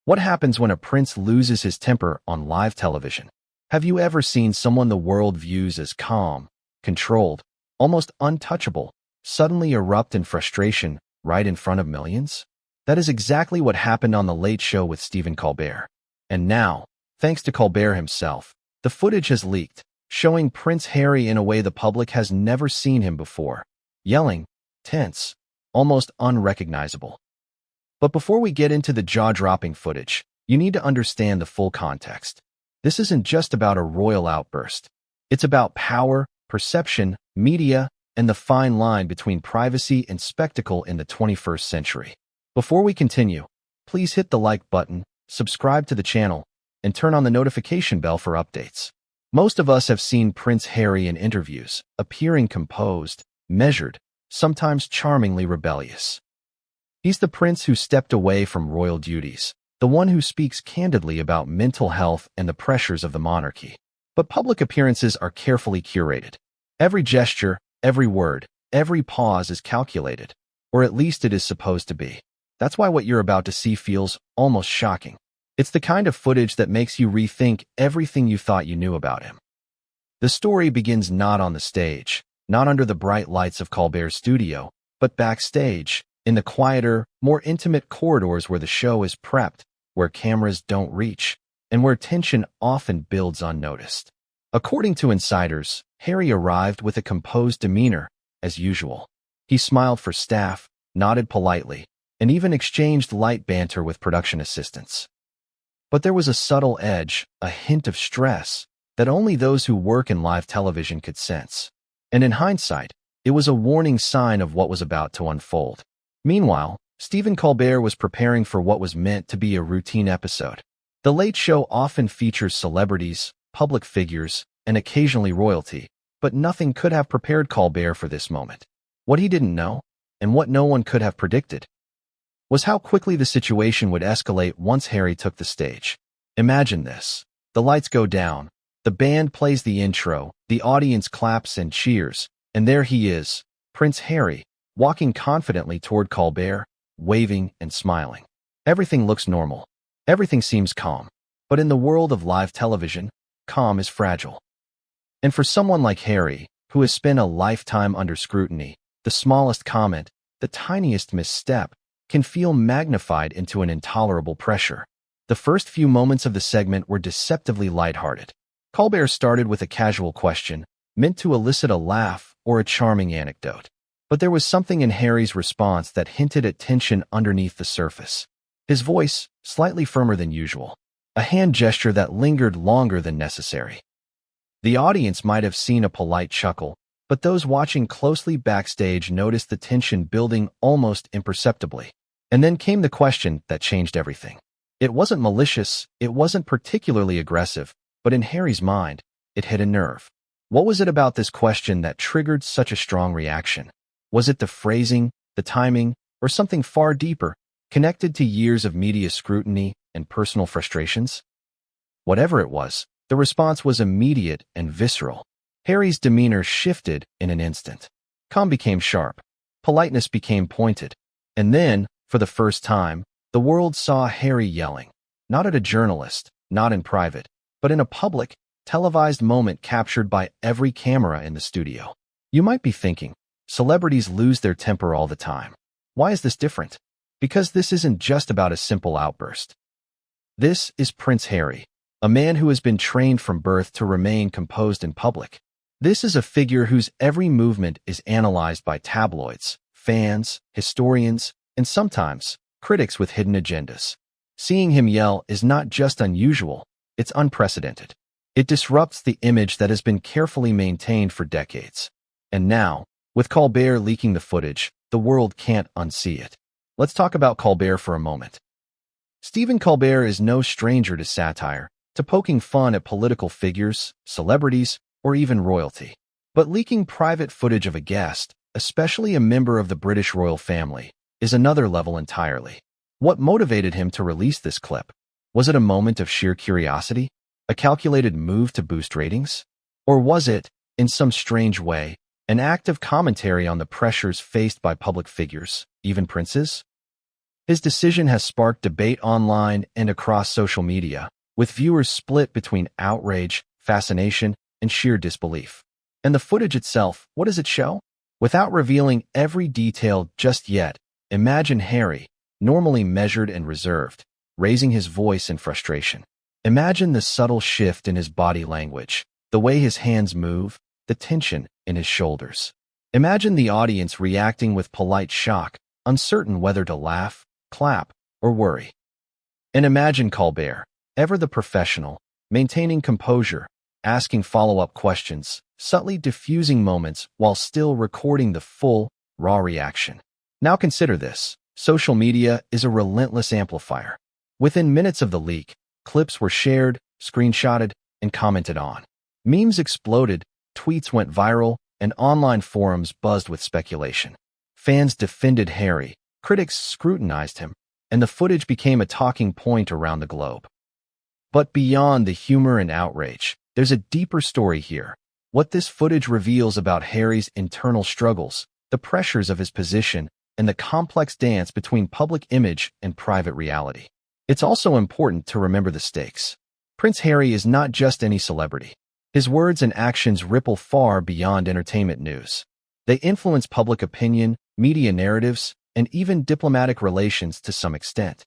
What happens when a prince loses his temper on live television? Have you ever seen someone the world views as calm, controlled, almost untouchable, suddenly erupt in frustration right in front of millions? That is exactly what happened on The Late Show with Stephen Colbert. And now, thanks to Colbert himself, the footage has leaked, showing Prince Harry in a way the public has never seen him before. Yelling, tense, almost unrecognizable. But before we get into the jaw-dropping footage, you need to understand the full context. This isn't just about a royal outburst. It's about power, perception, media, and the fine line between privacy and spectacle in the 21st century. Before we continue, please hit the like button, subscribe to the channel, and turn on the notification bell for updates. Most of us have seen Prince Harry in interviews, appearing composed, measured, sometimes charmingly rebellious. He's the prince who stepped away from royal duties, the one who speaks candidly about mental health and the pressures of the monarchy. But public appearances are carefully curated. Every gesture, every word, every pause is calculated, or at least it is supposed to be. That's why what you're about to see feels almost shocking. It's the kind of footage that makes you rethink everything you thought you knew about him. The story begins not on the stage, not under the bright lights of Colbert's studio, but backstage, in the quieter, more intimate corridors where the show is prepped, where cameras don't reach, and where tension often builds unnoticed. According to insiders, Harry arrived with a composed demeanor, as usual. He smiled for staff, nodded politely, and even exchanged light banter with production assistants. But there was a subtle edge, a hint of stress, that only those who work in live television could sense. And in hindsight, it was a warning sign of what was about to unfold. Meanwhile, Stephen Colbert was preparing for what was meant to be a routine episode. The Late Show often features celebrities, public figures, and occasionally royalty, but nothing could have prepared Colbert for this moment. What he didn't know, and what no one could have predicted, was how quickly the situation would escalate once Harry took the stage. Imagine this. The lights go down, the band plays the intro, the audience claps and cheers, and there he is, Prince Harry, walking confidently toward Colbert, waving and smiling. Everything looks normal. Everything seems calm. But in the world of live television, calm is fragile. And for someone like Harry, who has spent a lifetime under scrutiny, the smallest comment, the tiniest misstep, can feel magnified into an intolerable pressure. The first few moments of the segment were deceptively lighthearted. Colbert started with a casual question, meant to elicit a laugh or a charming anecdote. But there was something in Harry's response that hinted at tension underneath the surface. His voice, slightly firmer than usual. A hand gesture that lingered longer than necessary. The audience might have seen a polite chuckle, but those watching closely backstage noticed the tension building almost imperceptibly. And then came the question that changed everything. It wasn't malicious, it wasn't particularly aggressive, but in Harry's mind, it hit a nerve. What was it about this question that triggered such a strong reaction? Was it the phrasing, the timing, or something far deeper, connected to years of media scrutiny and personal frustrations? Whatever it was, the response was immediate and visceral. Harry's demeanor shifted in an instant. Calm became sharp. Politeness became pointed. And then, for the first time, the world saw Harry yelling. Not at a journalist, not in private, but in a public, televised moment captured by every camera in the studio. You might be thinking, celebrities lose their temper all the time. Why is this different? Because this isn't just about a simple outburst. This is Prince Harry, a man who has been trained from birth to remain composed in public. This is a figure whose every movement is analyzed by tabloids, fans, historians, and sometimes critics with hidden agendas. Seeing him yell is not just unusual, it's unprecedented. It disrupts the image that has been carefully maintained for decades. And now, with Colbert leaking the footage, the world can't unsee it. Let's talk about Colbert for a moment. Stephen Colbert is no stranger to satire, to poking fun at political figures, celebrities, or even royalty. But leaking private footage of a guest, especially a member of the British royal family, is another level entirely. What motivated him to release this clip? Was it a moment of sheer curiosity? A calculated move to boost ratings? Or was it, in some strange way, an act of commentary on the pressures faced by public figures, even princes? His decision has sparked debate online and across social media, with viewers split between outrage, fascination, and sheer disbelief. And the footage itself, what does it show? Without revealing every detail just yet, imagine Harry, normally measured and reserved, raising his voice in frustration. Imagine the subtle shift in his body language, the way his hands move, the tension in his shoulders. Imagine the audience reacting with polite shock, uncertain whether to laugh, clap, or worry. And imagine Colbert, ever the professional, maintaining composure, asking follow-up questions, subtly diffusing moments while still recording the full, raw reaction. Now consider this. Social media is a relentless amplifier. Within minutes of the leak, clips were shared, screenshotted, and commented on. Memes exploded, tweets went viral, and online forums buzzed with speculation. Fans defended Harry, critics scrutinized him, and the footage became a talking point around the globe. But beyond the humor and outrage, there's a deeper story here. What this footage reveals about Harry's internal struggles, the pressures of his position, and the complex dance between public image and private reality. It's also important to remember the stakes. Prince Harry is not just any celebrity. His words and actions ripple far beyond entertainment news. They influence public opinion, media narratives, and even diplomatic relations to some extent.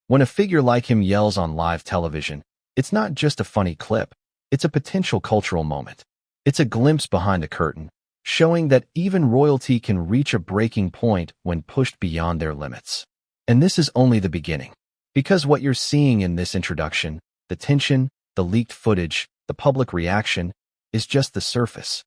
When a figure like him yells on live television, it's not just a funny clip. It's a potential cultural moment. It's a glimpse behind the curtain, showing that even royalty can reach a breaking point when pushed beyond their limits. And this is only the beginning. Because what you're seeing in this introduction, the tension, the leaked footage, the public reaction, is just the surface.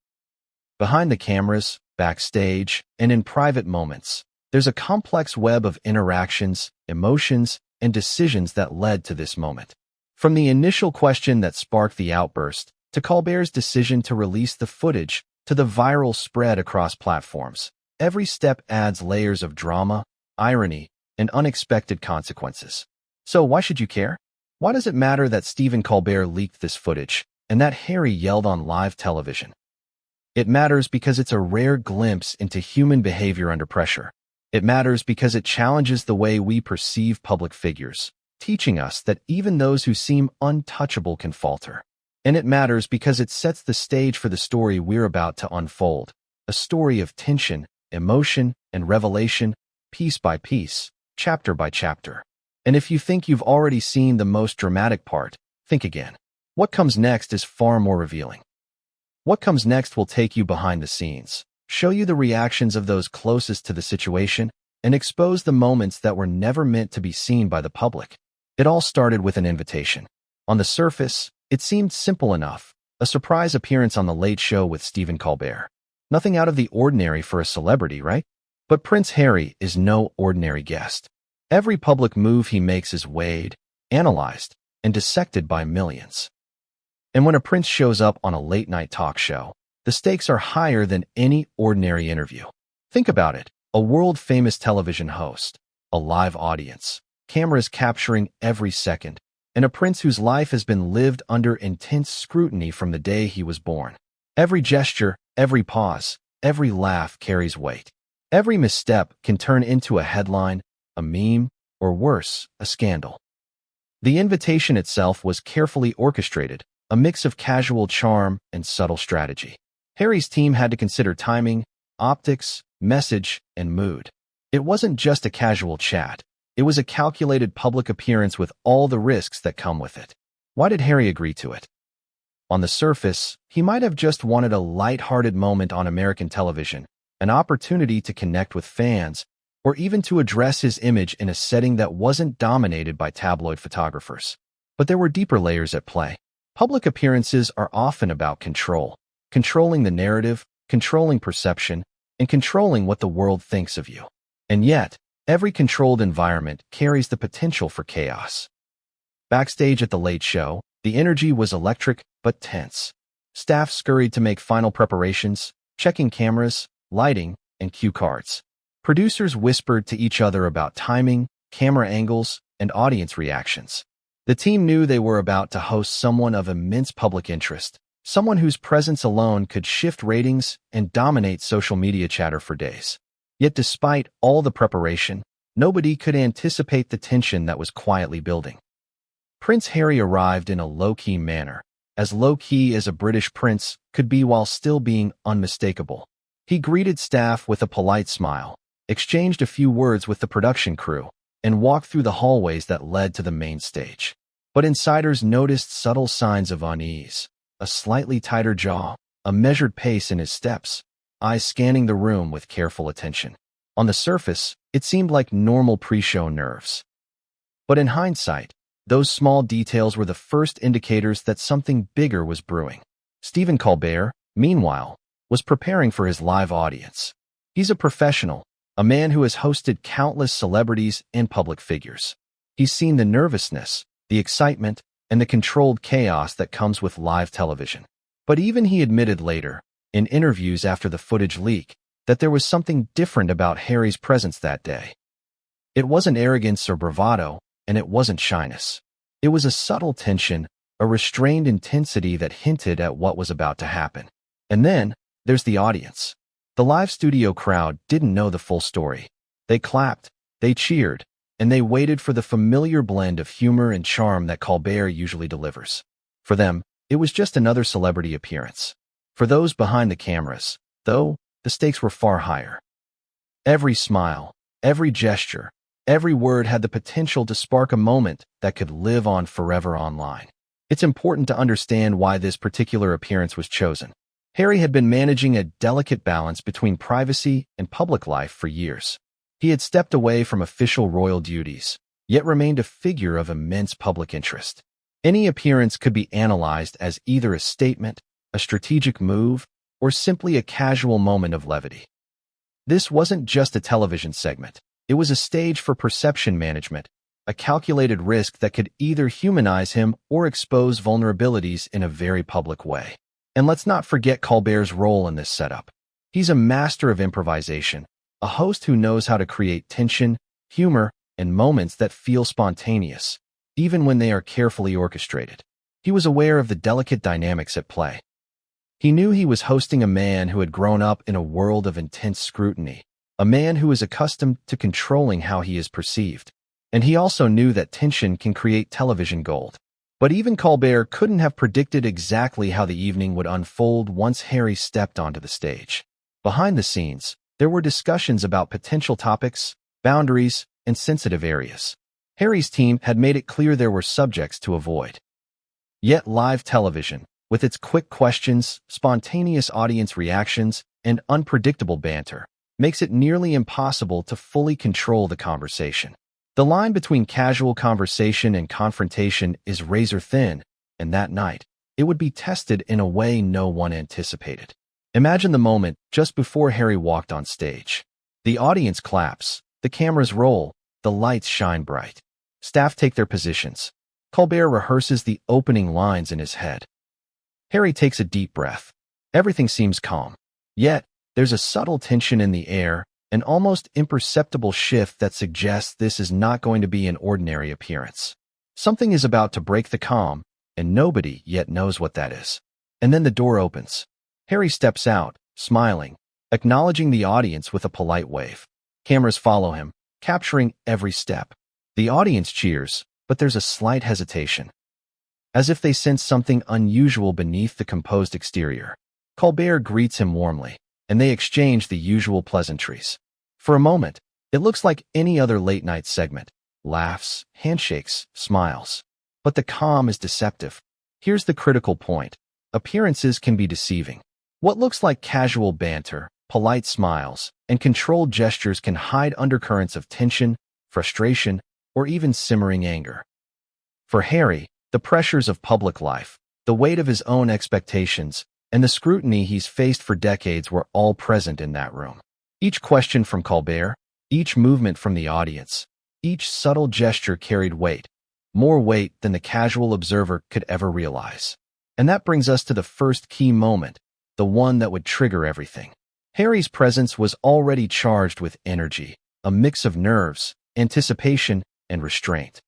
Behind the cameras, backstage, and in private moments, there's a complex web of interactions, emotions, and decisions that led to this moment. From the initial question that sparked the outburst, to Colbert's decision to release the footage, to the viral spread across platforms, every step adds layers of drama, irony, and unexpected consequences. So why should you care? Why does it matter that Stephen Colbert leaked this footage and that Harry yelled on live television? It matters because it's a rare glimpse into human behavior under pressure. It matters because it challenges the way we perceive public figures, teaching us that even those who seem untouchable can falter. And it matters because it sets the stage for the story we're about to unfold, a story of tension, emotion, and revelation, piece by piece, chapter by chapter. And if you think you've already seen the most dramatic part, think again. What comes next is far more revealing. What comes next will take you behind the scenes, show you the reactions of those closest to the situation, and expose the moments that were never meant to be seen by the public. It all started with an invitation. On the surface, it seemed simple enough, a surprise appearance on The Late Show with Stephen Colbert. Nothing out of the ordinary for a celebrity, right? But Prince Harry is no ordinary guest. Every public move he makes is weighed, analyzed, and dissected by millions. And when a prince shows up on a late-night talk show, the stakes are higher than any ordinary interview. Think about it, a world-famous television host, a live audience, cameras capturing every second, and a prince whose life has been lived under intense scrutiny from the day he was born. Every gesture, every pause, every laugh carries weight. Every misstep can turn into a headline, a meme, or worse, a scandal. The invitation itself was carefully orchestrated, a mix of casual charm and subtle strategy. Harry's team had to consider timing, optics, message, and mood. It wasn't just a casual chat. It was a calculated public appearance with all the risks that come with it. Why did Harry agree to it? On the surface, he might have just wanted a light-hearted moment on American television, an opportunity to connect with fans, or even to address his image in a setting that wasn't dominated by tabloid photographers. But there were deeper layers at play. Public appearances are often about control, controlling the narrative, controlling perception, and controlling what the world thinks of you. And yet, every controlled environment carries the potential for chaos. Backstage at The Late Show, the energy was electric but tense. Staff scurried to make final preparations, checking cameras, lighting, and cue cards. Producers whispered to each other about timing, camera angles, and audience reactions. The team knew they were about to host someone of immense public interest, someone whose presence alone could shift ratings and dominate social media chatter for days. Yet despite all the preparation, nobody could anticipate the tension that was quietly building. Prince Harry arrived in a low-key manner, as low-key as a British prince could be while still being unmistakable. He greeted staff with a polite smile, exchanged a few words with the production crew, and walked through the hallways that led to the main stage. But insiders noticed subtle signs of unease, a slightly tighter jaw, a measured pace in his steps, eyes scanning the room with careful attention. On the surface, it seemed like normal pre-show nerves. But in hindsight, those small details were the first indicators that something bigger was brewing. Stephen Colbert, meanwhile, was preparing for his live audience. He's a professional, a man who has hosted countless celebrities and public figures. He's seen the nervousness, the excitement, and the controlled chaos that comes with live television. But even he admitted later, in interviews after the footage leak, that there was something different about Harry's presence that day. It wasn't arrogance or bravado, and it wasn't shyness. It was a subtle tension, a restrained intensity that hinted at what was about to happen. And then, there's the audience. The live studio crowd didn't know the full story. They clapped, they cheered, and they waited for the familiar blend of humor and charm that Colbert usually delivers. For them, it was just another celebrity appearance. For those behind the cameras, though, the stakes were far higher. Every smile, every gesture, every word had the potential to spark a moment that could live on forever online. It's important to understand why this particular appearance was chosen. Harry had been managing a delicate balance between privacy and public life for years. He had stepped away from official royal duties, yet remained a figure of immense public interest. Any appearance could be analyzed as either a statement, a strategic move, or simply a casual moment of levity. This wasn't just a television segment. It was a stage for perception management, a calculated risk that could either humanize him or expose vulnerabilities in a very public way. And let's not forget Colbert's role in this setup. He's a master of improvisation, a host who knows how to create tension, humor, and moments that feel spontaneous, even when they are carefully orchestrated. He was aware of the delicate dynamics at play. He knew he was hosting a man who had grown up in a world of intense scrutiny, a man who is accustomed to controlling how he is perceived. And he also knew that tension can create television gold. But even Colbert couldn't have predicted exactly how the evening would unfold once Harry stepped onto the stage. Behind the scenes, there were discussions about potential topics, boundaries, and sensitive areas. Harry's team had made it clear there were subjects to avoid. Yet live television, with its quick questions, spontaneous audience reactions, and unpredictable banter, makes it nearly impossible to fully control the conversation. The line between casual conversation and confrontation is razor thin, and that night, it would be tested in a way no one anticipated. Imagine the moment just before Harry walked on stage. The audience claps, the cameras roll, the lights shine bright. Staff take their positions. Colbert rehearses the opening lines in his head. Harry takes a deep breath. Everything seems calm. Yet, there's a subtle tension in the air, an almost imperceptible shift that suggests this is not going to be an ordinary appearance. Something is about to break the calm, and nobody yet knows what that is. And then the door opens. Harry steps out, smiling, acknowledging the audience with a polite wave. Cameras follow him, capturing every step. The audience cheers, but there's a slight hesitation, as if they sense something unusual beneath the composed exterior. Colbert greets him warmly, and they exchange the usual pleasantries. For a moment, it looks like any other late-night segment. Laughs, handshakes, smiles. But the calm is deceptive. Here's the critical point. Appearances can be deceiving. What looks like casual banter, polite smiles, and controlled gestures can hide undercurrents of tension, frustration, or even simmering anger. For Harry, the pressures of public life, the weight of his own expectations, and the scrutiny he's faced for decades were all present in that room. Each question from Colbert, each movement from the audience, each subtle gesture carried weight, more weight than the casual observer could ever realize. And that brings us to the first key moment, the one that would trigger everything. Harry's presence was already charged with energy, a mix of nerves, anticipation, and restraint.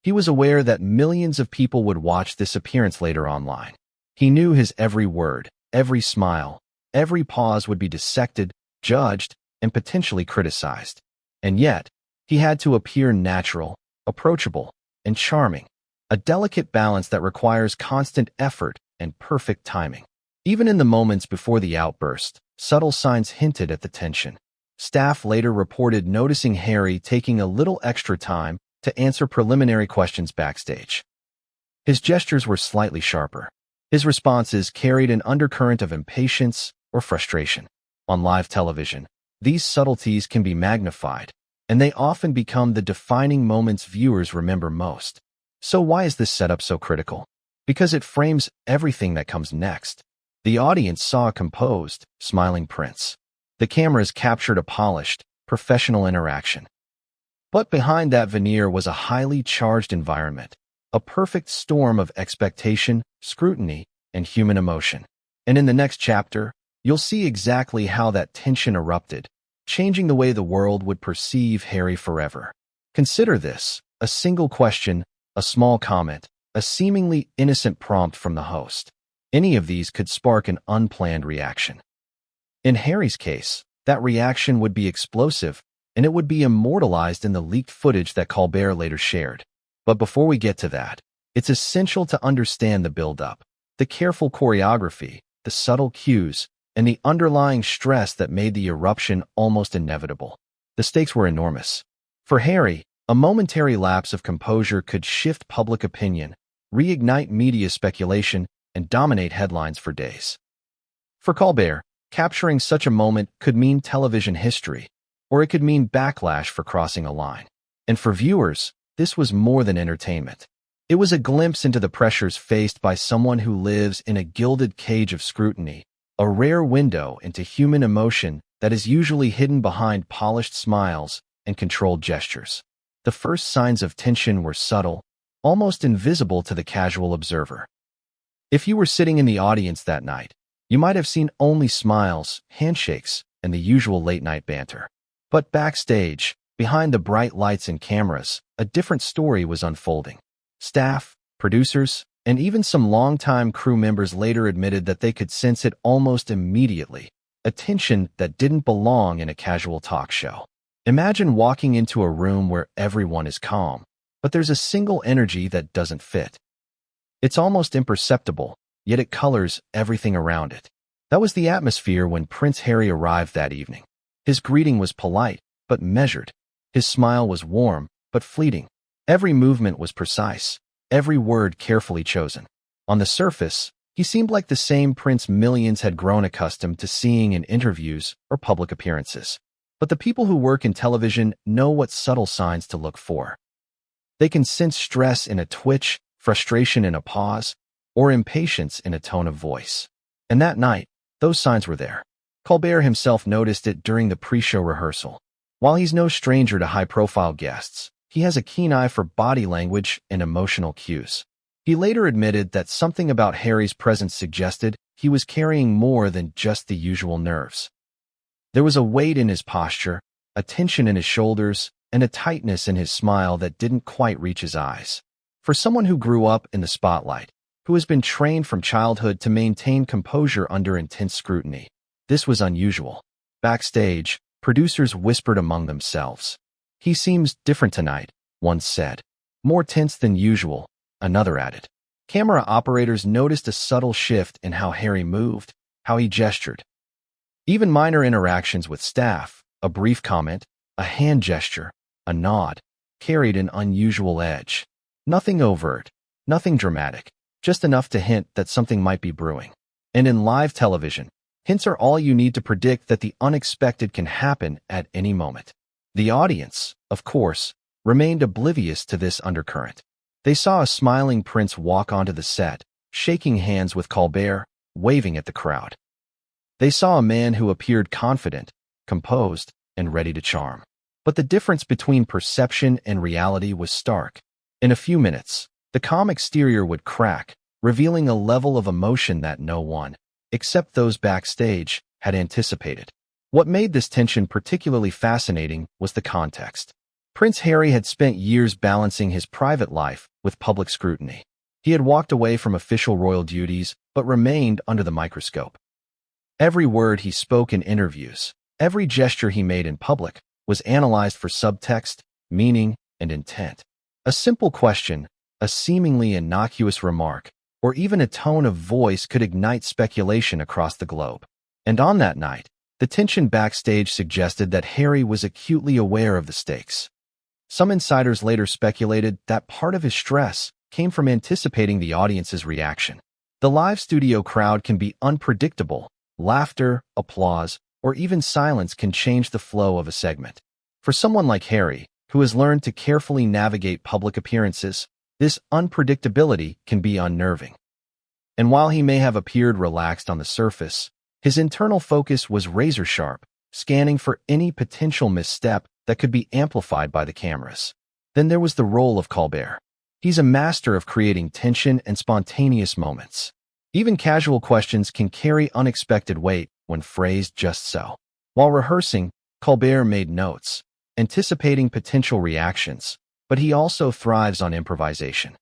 He was aware that millions of people would watch this appearance later online. He knew his every word, every smile, every pause would be dissected, judged, and potentially criticized. And yet, He had to appear natural, approachable, and charming, a delicate balance that requires constant effort and perfect timing. Even in the moments before the outburst, subtle signs hinted at the tension. Staff later reported noticing Harry taking a little extra time to answer preliminary questions backstage. His gestures were slightly sharper. His responses carried an undercurrent of impatience or frustration. On live television, these subtleties can be magnified, and they often become the defining moments viewers remember most. So why is this setup so critical? Because it frames everything that comes next. The audience saw a composed, smiling prince. The cameras captured a polished, professional interaction. But behind that veneer was a highly charged environment, a perfect storm of expectation, scrutiny, and human emotion. And in the next chapter, you'll see exactly how that tension erupted, changing the way the world would perceive Harry forever. Consider this: a single question, a small comment, a seemingly innocent prompt from the host. Any of these could spark an unplanned reaction. In Harry's case, that reaction would be explosive, and it would be immortalized in the leaked footage that Colbert later shared. But before we get to that, it's essential to understand the build-up, the careful choreography, the subtle cues, and the underlying stress that made the eruption almost inevitable. The stakes were enormous. For Harry, a momentary lapse of composure could shift public opinion, reignite media speculation, and dominate headlines for days. For Colbert, capturing such a moment could mean television history, or it could mean backlash for crossing a line. And for viewers, this was more than entertainment. It was a glimpse into the pressures faced by someone who lives in a gilded cage of scrutiny, a rare window into human emotion that is usually hidden behind polished smiles and controlled gestures. The first signs of tension were subtle, almost invisible to the casual observer. If you were sitting in the audience that night, you might have seen only smiles, handshakes, and the usual late-night banter. But backstage, behind the bright lights and cameras, a different story was unfolding. Staff, producers, and even some longtime crew members later admitted that they could sense it almost immediately, a tension that didn't belong in a casual talk show. Imagine walking into a room where everyone is calm, but there's a single energy that doesn't fit. It's almost imperceptible, yet it colors everything around it. That was the atmosphere when Prince Harry arrived that evening. His greeting was polite, but measured. His smile was warm, but fleeting. Every movement was precise, every word carefully chosen. On the surface, he seemed like the same prince millions had grown accustomed to seeing in interviews or public appearances. But the people who work in television know what subtle signs to look for. They can sense stress in a twitch, frustration in a pause, or impatience in a tone of voice. And that night, those signs were there. Colbert himself noticed it during the pre-show rehearsal. While he's no stranger to high-profile guests, he has a keen eye for body language and emotional cues. He later admitted that something about Harry's presence suggested he was carrying more than just the usual nerves. There was a weight in his posture, a tension in his shoulders, and a tightness in his smile that didn't quite reach his eyes. For someone who grew up in the spotlight, who has been trained from childhood to maintain composure under intense scrutiny, this was unusual. Backstage, producers whispered among themselves. "He seems different tonight," one said. "More tense than usual," another added. Camera operators noticed a subtle shift in how Harry moved, how he gestured. Even minor interactions with staff, a brief comment, a hand gesture, a nod, carried an unusual edge. Nothing overt, nothing dramatic, just enough to hint that something might be brewing. And in live television, hints are all you need to predict that the unexpected can happen at any moment. The audience, of course, remained oblivious to this undercurrent. They saw a smiling prince walk onto the set, shaking hands with Colbert, waving at the crowd. They saw a man who appeared confident, composed, and ready to charm. But the difference between perception and reality was stark. In a few minutes, the calm exterior would crack, revealing a level of emotion that no one, except those backstage, had anticipated. What made this tension particularly fascinating was the context. Prince Harry had spent years balancing his private life with public scrutiny. He had walked away from official royal duties, but remained under the microscope. Every word he spoke in interviews, every gesture he made in public, was analyzed for subtext, meaning, and intent. A simple question, a seemingly innocuous remark, or even a tone of voice could ignite speculation across the globe. And on that night, the tension backstage suggested that Harry was acutely aware of the stakes. Some insiders later speculated that part of his stress came from anticipating the audience's reaction. The live studio crowd can be unpredictable. Laughter, applause, or even silence can change the flow of a segment. For someone like Harry, who has learned to carefully navigate public appearances, this unpredictability can be unnerving. And while he may have appeared relaxed on the surface, his internal focus was razor-sharp, scanning for any potential misstep that could be amplified by the cameras. Then there was the role of Colbert. He's a master of creating tension and spontaneous moments. Even casual questions can carry unexpected weight when phrased just so. While rehearsing, Colbert made notes, anticipating potential reactions, but he also thrives on improvisation.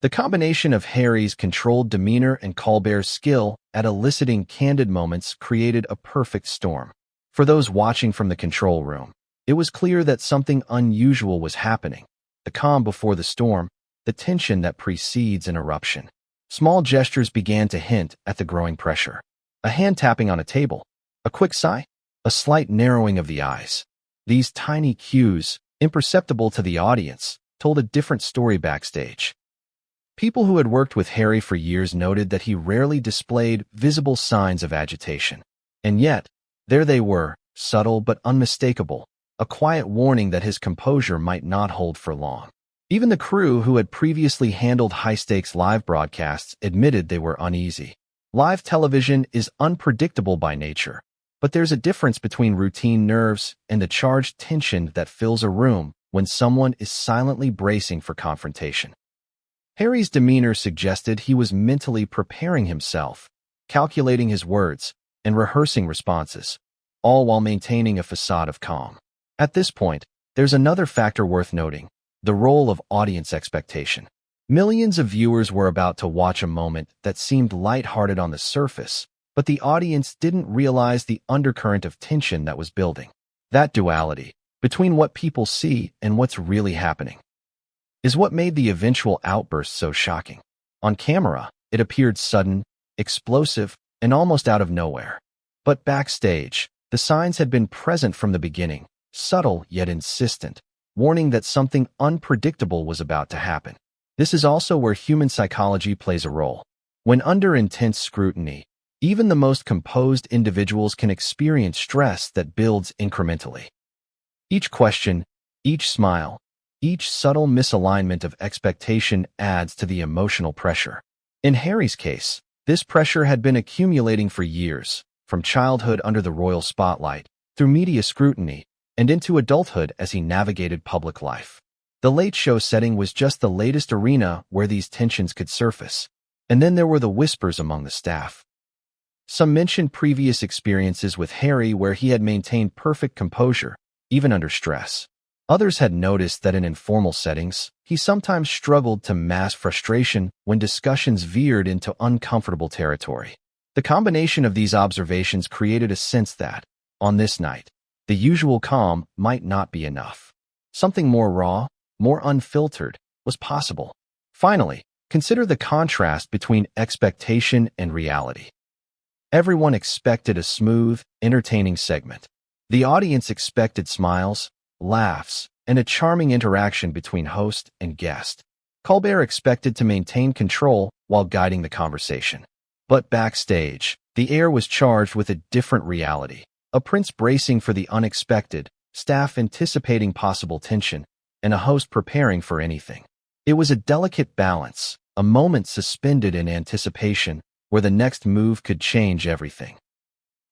The combination of Harry's controlled demeanor and Colbert's skill at eliciting candid moments created a perfect storm. For those watching from the control room, it was clear that something unusual was happening. The calm before the storm, the tension that precedes an eruption. Small gestures began to hint at the growing pressure. A hand tapping on a table, a quick sigh, a slight narrowing of the eyes. These tiny cues, imperceptible to the audience, told a different story backstage. People who had worked with Harry for years noted that he rarely displayed visible signs of agitation. And yet, there they were, subtle but unmistakable, a quiet warning that his composure might not hold for long. Even the crew who had previously handled high-stakes live broadcasts admitted they were uneasy. Live television is unpredictable by nature, but there's a difference between routine nerves and the charged tension that fills a room when someone is silently bracing for confrontation. Harry's demeanor suggested he was mentally preparing himself, calculating his words, and rehearsing responses, all while maintaining a facade of calm. At this point, there's another factor worth noting: the role of audience expectation. Millions of viewers were about to watch a moment that seemed lighthearted on the surface, but the audience didn't realize the undercurrent of tension that was building. That duality, between what people see and what's really happening, is what made the eventual outburst so shocking. On camera, it appeared sudden, explosive, and almost out of nowhere. But backstage, the signs had been present from the beginning, subtle yet insistent, warning that something unpredictable was about to happen. This is also where human psychology plays a role. When under intense scrutiny, even the most composed individuals can experience stress that builds incrementally. Each question, each smile, each subtle misalignment of expectation adds to the emotional pressure. In Harry's case, this pressure had been accumulating for years, from childhood under the royal spotlight, through media scrutiny, and into adulthood as he navigated public life. The Late Show setting was just the latest arena where these tensions could surface. And then there were the whispers among the staff. Some mentioned previous experiences with Harry where he had maintained perfect composure, even under stress. Others had noticed that in informal settings, he sometimes struggled to mask frustration when discussions veered into uncomfortable territory. The combination of these observations created a sense that, on this night, the usual calm might not be enough. Something more raw, more unfiltered, was possible. Finally, consider the contrast between expectation and reality. Everyone expected a smooth, entertaining segment. The audience expected smiles, laughs, and a charming interaction between host and guest. Colbert expected to maintain control while guiding the conversation. But backstage, the air was charged with a different reality. A prince bracing for the unexpected, staff anticipating possible tension, and a host preparing for anything. It was a delicate balance, a moment suspended in anticipation, where the next move could change everything.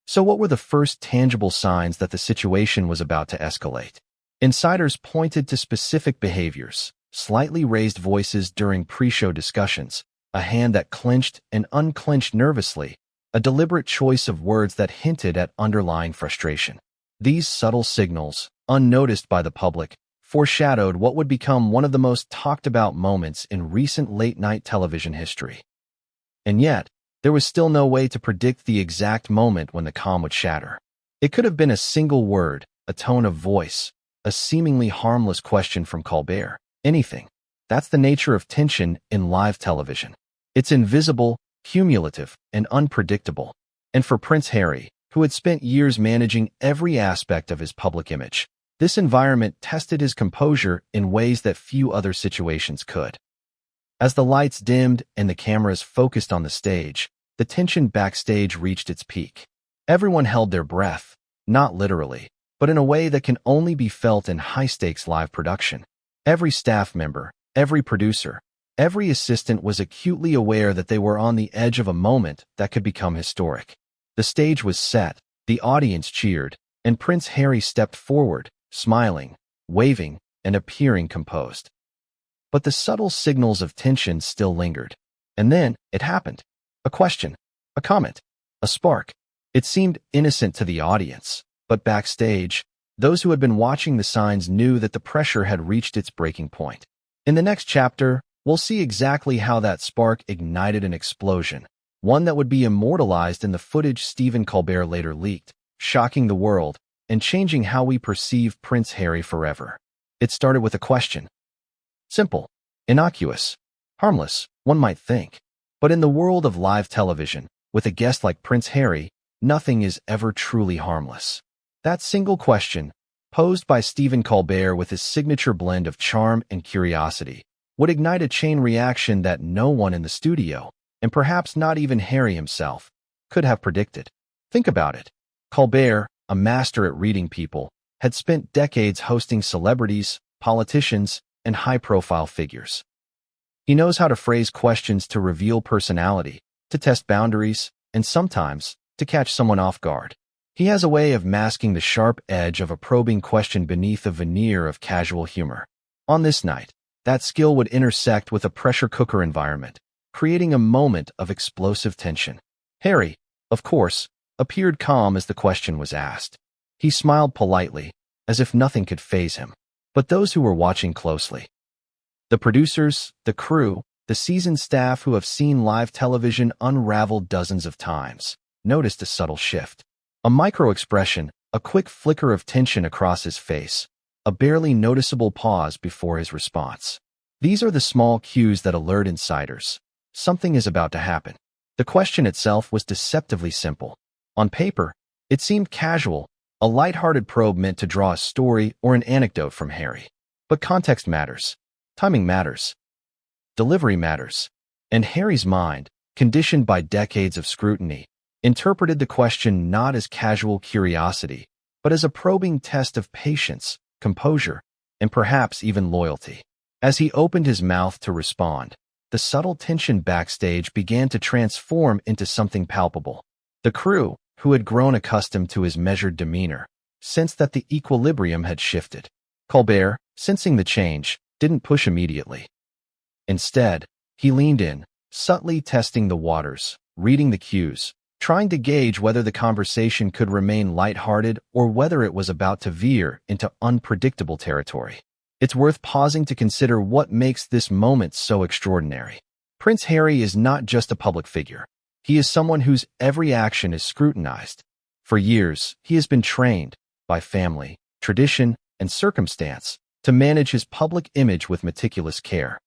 So what were the first tangible signs that the situation was about to escalate? Insiders pointed to specific behaviors: slightly raised voices during pre-show discussions, a hand that clenched and unclenched nervously, a deliberate choice of words that hinted at underlying frustration. These subtle signals, unnoticed by the public, foreshadowed what would become one of the most talked-about moments in recent late-night television history. And yet, there was still no way to predict the exact moment when the calm would shatter. It could have been a single word, a tone of voice, a seemingly harmless question from Colbert. Anything. That's the nature of tension in live television. It's invisible, cumulative, and unpredictable. And for Prince Harry, who had spent years managing every aspect of his public image, this environment tested his composure in ways that few other situations could. As the lights dimmed and the cameras focused on the stage, the tension backstage reached its peak. Everyone held their breath, not literally, but in a way that can only be felt in high-stakes live production. Every staff member, every producer, every assistant was acutely aware that they were on the edge of a moment that could become historic. The stage was set, the audience cheered, and Prince Harry stepped forward, smiling, waving, and appearing composed. But the subtle signals of tension still lingered. And then it happened. A question, a comment, a spark. It seemed innocent to the audience, but backstage, those who had been watching the signs knew that the pressure had reached its breaking point. In the next chapter, we'll see exactly how that spark ignited an explosion, one that would be immortalized in the footage Stephen Colbert later leaked, shocking the world and changing how we perceive Prince Harry forever. It started with a question. Simple, innocuous, harmless, one might think. But in the world of live television, with a guest like Prince Harry, nothing is ever truly harmless. That single question, posed by Stephen Colbert with his signature blend of charm and curiosity, would ignite a chain reaction that no one in the studio, and perhaps not even Harry himself, could have predicted. Think about it. Colbert, a master at reading people, had spent decades hosting celebrities, politicians, and high-profile figures. He knows how to phrase questions to reveal personality, to test boundaries, and sometimes to catch someone off guard. He has a way of masking the sharp edge of a probing question beneath a veneer of casual humor. On this night, that skill would intersect with a pressure cooker environment, creating a moment of explosive tension. Harry, of course, appeared calm as the question was asked. He smiled politely, as if nothing could faze him. But those who were watching closely, the producers, the crew, the seasoned staff who have seen live television unraveled dozens of times, noticed a subtle shift. A micro-expression, a quick flicker of tension across his face, a barely noticeable pause before his response. These are the small cues that alert insiders. Something is about to happen. The question itself was deceptively simple. On paper, it seemed casual, a light-hearted probe meant to draw a story or an anecdote from Harry. But context matters. Timing matters. Delivery matters. And Harry's mind, conditioned by decades of scrutiny, interpreted the question not as casual curiosity, but as a probing test of patience, composure, and perhaps even loyalty. As he opened his mouth to respond, the subtle tension backstage began to transform into something palpable. The crew, who had grown accustomed to his measured demeanor, sensed that the equilibrium had shifted. Colbert, sensing the change, didn't push immediately. Instead, he leaned in, subtly testing the waters, reading the cues, trying to gauge whether the conversation could remain lighthearted or whether it was about to veer into unpredictable territory. It's worth pausing to consider what makes this moment so extraordinary. Prince Harry is not just a public figure. He is someone whose every action is scrutinized. For years, he has been trained, by family, tradition, and circumstance, to manage his public image with meticulous care.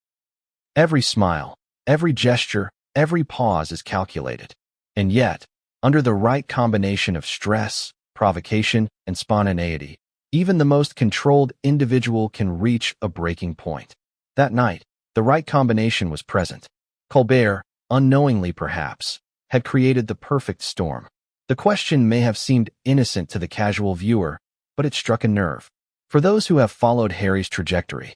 Every smile, every gesture, every pause is calculated. And yet, under the right combination of stress, provocation, and spontaneity, even the most controlled individual can reach a breaking point. That night, the right combination was present. Colbert, unknowingly perhaps, had created the perfect storm. The question may have seemed innocent to the casual viewer, but it struck a nerve. For those who have followed Harry's trajectory,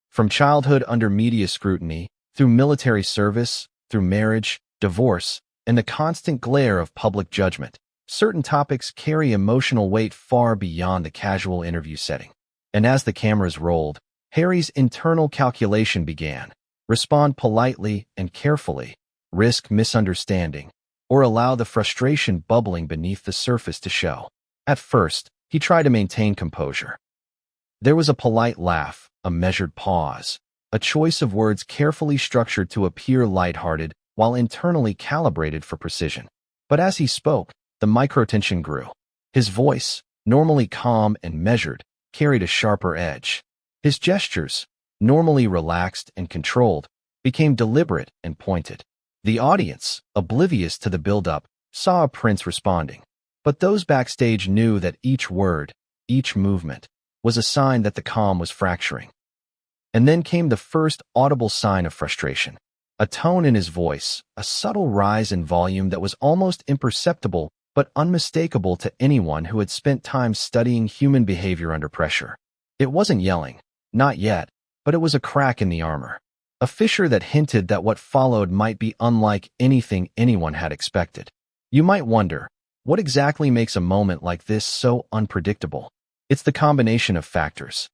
from childhood under media scrutiny, through military service, through marriage, divorce, and the constant glare of public judgment, certain topics carry emotional weight far beyond the casual interview setting. And as the cameras rolled, Harry's internal calculation began. Respond politely and carefully, risk misunderstanding, or allow the frustration bubbling beneath the surface to show. At first, he tried to maintain composure. There was a polite laugh, a measured pause, a choice of words carefully structured to appear lighthearted while internally calibrated for precision. But as he spoke, the microtension grew. His voice, normally calm and measured, carried a sharper edge. His gestures, normally relaxed and controlled, became deliberate and pointed. The audience, oblivious to the build-up, saw a prince responding. But those backstage knew that each word, each movement, was a sign that the calm was fracturing. And then came the first audible sign of frustration. A tone in his voice, a subtle rise in volume that was almost imperceptible but unmistakable to anyone who had spent time studying human behavior under pressure. It wasn't yelling, not yet, but it was a crack in the armor. A fissure that hinted that what followed might be unlike anything anyone had expected. You might wonder, what exactly makes a moment like this so unpredictable? It's the combination of factors.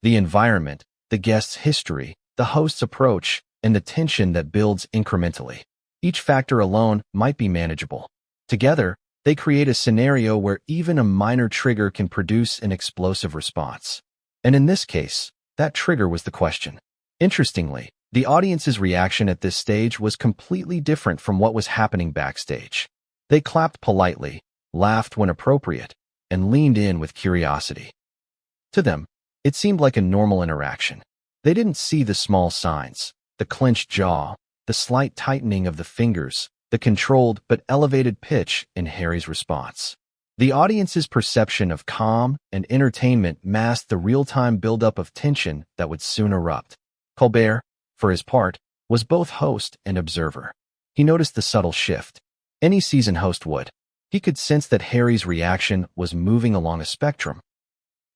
The environment, the guest's history, the host's approach, and the tension that builds incrementally. Each factor alone might be manageable. Together, they create a scenario where even a minor trigger can produce an explosive response. And in this case, that trigger was the question. Interestingly, the audience's reaction at this stage was completely different from what was happening backstage. They clapped politely, laughed when appropriate, and leaned in with curiosity. To them, it seemed like a normal interaction. They didn't see the small signs, the clenched jaw, the slight tightening of the fingers, the controlled but elevated pitch in Harry's response. The audience's perception of calm and entertainment masked the real-time buildup of tension that would soon erupt. Colbert, for his part, was both host and observer. He noticed the subtle shift. Any seasoned host would. He could sense that Harry's reaction was moving along a spectrum,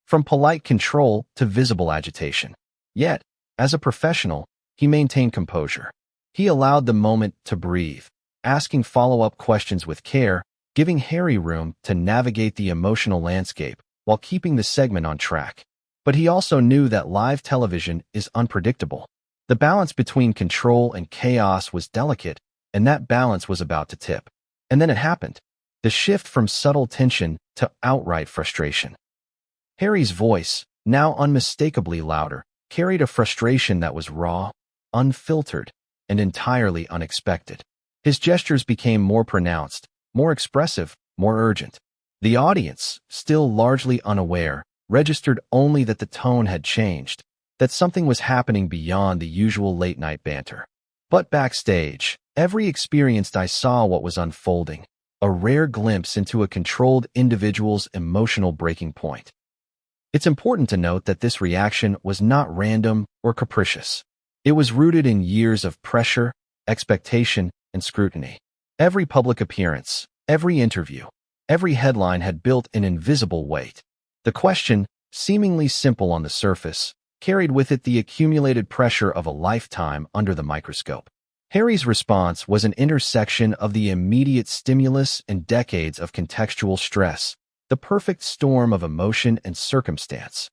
from polite control to visible agitation. Yet, as a professional, he maintained composure. He allowed the moment to breathe, asking follow-up questions with care, giving Harry room to navigate the emotional landscape while keeping the segment on track. But he also knew that live television is unpredictable. The balance between control and chaos was delicate, and that balance was about to tip. And then it happened. The shift from subtle tension to outright frustration. Harry's voice, now unmistakably louder, carried a frustration that was raw, unfiltered, and entirely unexpected. His gestures became more pronounced, more expressive, more urgent. The audience, still largely unaware, registered only that the tone had changed, that something was happening beyond the usual late-night banter. But backstage, every experienced eye saw what was unfolding, a rare glimpse into a controlled individual's emotional breaking point. It's important to note that this reaction was not random or capricious. It was rooted in years of pressure, expectation, and scrutiny. Every public appearance, every interview, every headline had built an invisible weight. The question, seemingly simple on the surface, carried with it the accumulated pressure of a lifetime under the microscope. Harry's response was an intersection of the immediate stimulus and decades of contextual stress, the perfect storm of emotion and circumstance.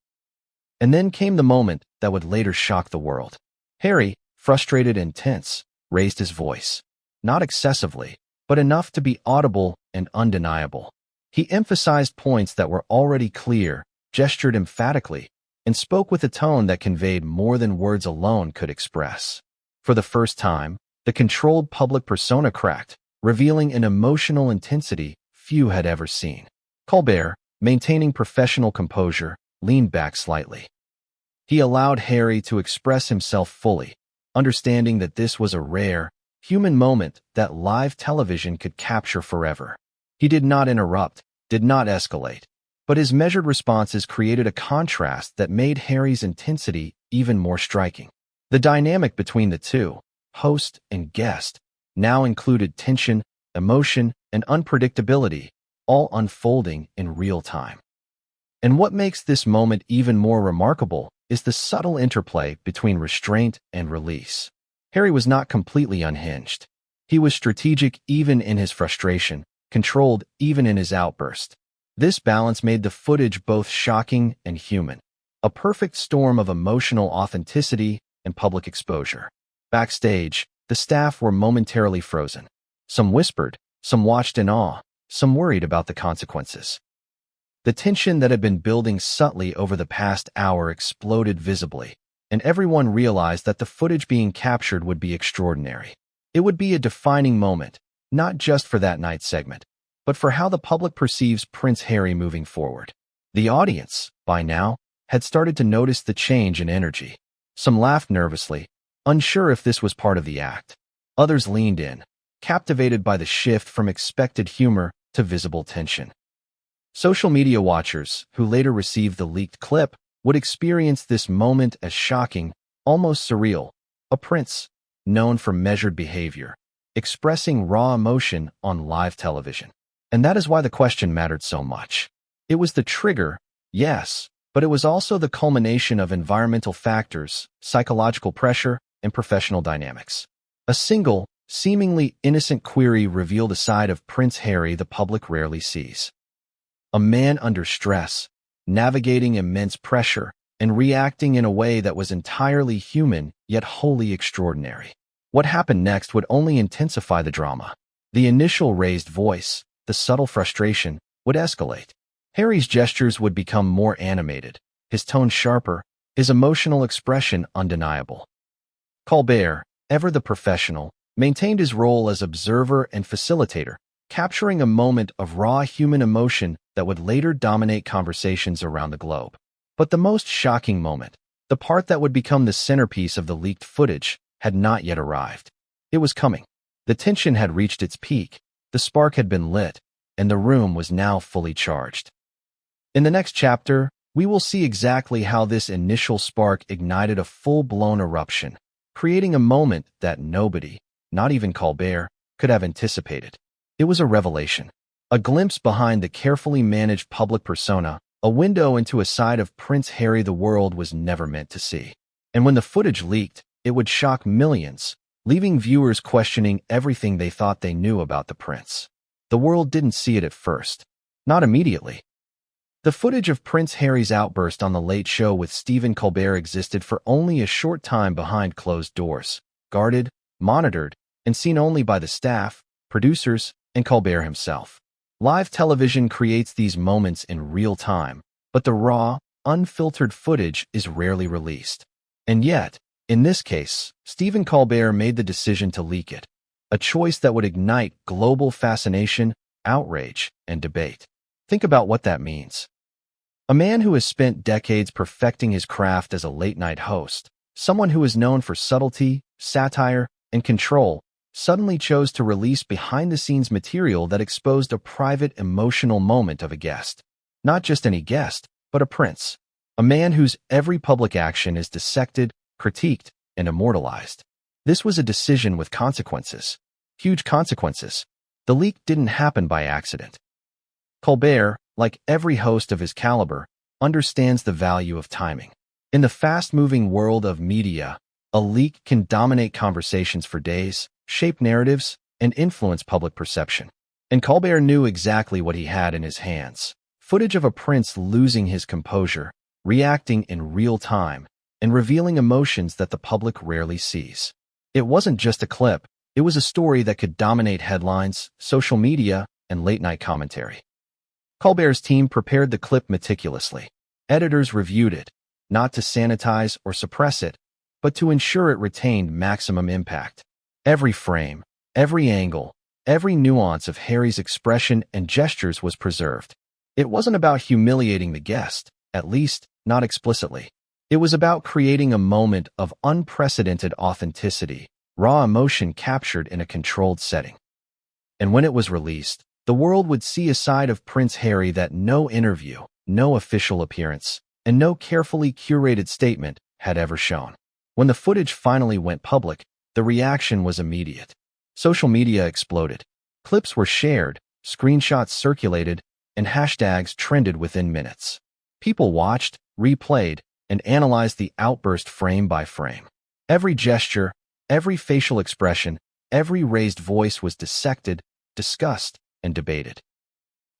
And then came the moment that would later shock the world. Harry, frustrated and tense, raised his voice. Not excessively, but enough to be audible and undeniable. He emphasized points that were already clear, gestured emphatically, and spoke with a tone that conveyed more than words alone could express. For the first time, the controlled public persona cracked, revealing an emotional intensity few had ever seen. Colbert, maintaining professional composure, leaned back slightly. He allowed Harry to express himself fully, understanding that this was a rare, human moment that live television could capture forever. He did not interrupt, did not escalate, but his measured responses created a contrast that made Harry's intensity even more striking. The dynamic between the two, host and guest, now included tension, emotion, and unpredictability, all unfolding in real time. And what makes this moment even more remarkable is the subtle interplay between restraint and release. Harry was not completely unhinged. He was strategic even in his frustration, controlled even in his outburst. This balance made the footage both shocking and human, a perfect storm of emotional authenticity and public exposure. Backstage, the staff were momentarily frozen. Some whispered, some watched in awe, some worried about the consequences. The tension that had been building subtly over the past hour exploded visibly, and everyone realized that the footage being captured would be extraordinary. It would be a defining moment, not just for that night's segment, but for how the public perceives Prince Harry moving forward. The audience, by now, had started to notice the change in energy. Some laughed nervously, unsure if this was part of the act. Others leaned in, captivated by the shift from expected humor to visible tension. Social media watchers, who later received the leaked clip, would experience this moment as shocking, almost surreal. A prince, known for measured behavior, expressing raw emotion on live television. And that is why the question mattered so much. It was the trigger, yes, but it was also the culmination of environmental factors, psychological pressure, and professional dynamics. A single, seemingly innocent query revealed a side of Prince Harry the public rarely sees. A man under stress, navigating immense pressure, and reacting in a way that was entirely human yet wholly extraordinary. What happened next would only intensify the drama. The initial raised voice, the subtle frustration, would escalate. Harry's gestures would become more animated, his tone sharper, his emotional expression undeniable. Colbert, ever the professional, maintained his role as observer and facilitator, capturing a moment of raw human emotion that would later dominate conversations around the globe. But the most shocking moment, the part that would become the centerpiece of the leaked footage, had not yet arrived. It was coming. The tension had reached its peak, the spark had been lit, and the room was now fully charged. In the next chapter, we will see exactly how this initial spark ignited a full-blown eruption, creating a moment that nobody, not even Colbert, could have anticipated. It was a revelation, a glimpse behind the carefully managed public persona, a window into a side of Prince Harry the world was never meant to see. And when the footage leaked, it would shock millions, leaving viewers questioning everything they thought they knew about the prince. The world didn't see it at first. Not immediately. The footage of Prince Harry's outburst on The Late Show with Stephen Colbert existed for only a short time behind closed doors, guarded, monitored, and seen only by the staff, producers, and Colbert himself. Live television creates these moments in real time, but the raw, unfiltered footage is rarely released. And yet, in this case, Stephen Colbert made the decision to leak it, a choice that would ignite global fascination, outrage, and debate. Think about what that means. A man who has spent decades perfecting his craft as a late-night host, someone who is known for subtlety, satire, and control, suddenly chose to release behind-the-scenes material that exposed a private, emotional moment of a guest. Not just any guest, but a prince. A man whose every public action is dissected, critiqued, and immortalized. This was a decision with consequences. Huge consequences. The leak didn't happen by accident. Colbert, like every host of his caliber, understands the value of timing. In the fast-moving world of media, a leak can dominate conversations for days, shape narratives, and influence public perception. And Colbert knew exactly what he had in his hands. Footage of a prince losing his composure, reacting in real time, and revealing emotions that the public rarely sees. It wasn't just a clip, it was a story that could dominate headlines, social media, and late-night commentary. Colbert's team prepared the clip meticulously. Editors reviewed it, not to sanitize or suppress it, but to ensure it retained maximum impact. Every frame, every angle, every nuance of Harry's expression and gestures was preserved. It wasn't about humiliating the guest, at least, not explicitly. It was about creating a moment of unprecedented authenticity, raw emotion captured in a controlled setting. And when it was released, the world would see a side of Prince Harry that no interview, no official appearance, and no carefully curated statement had ever shown. When the footage finally went public, the reaction was immediate. Social media exploded. Clips were shared, screenshots circulated, and hashtags trended within minutes. People watched, replayed, and analyzed the outburst frame by frame. Every gesture, every facial expression, every raised voice was dissected, discussed, and debated.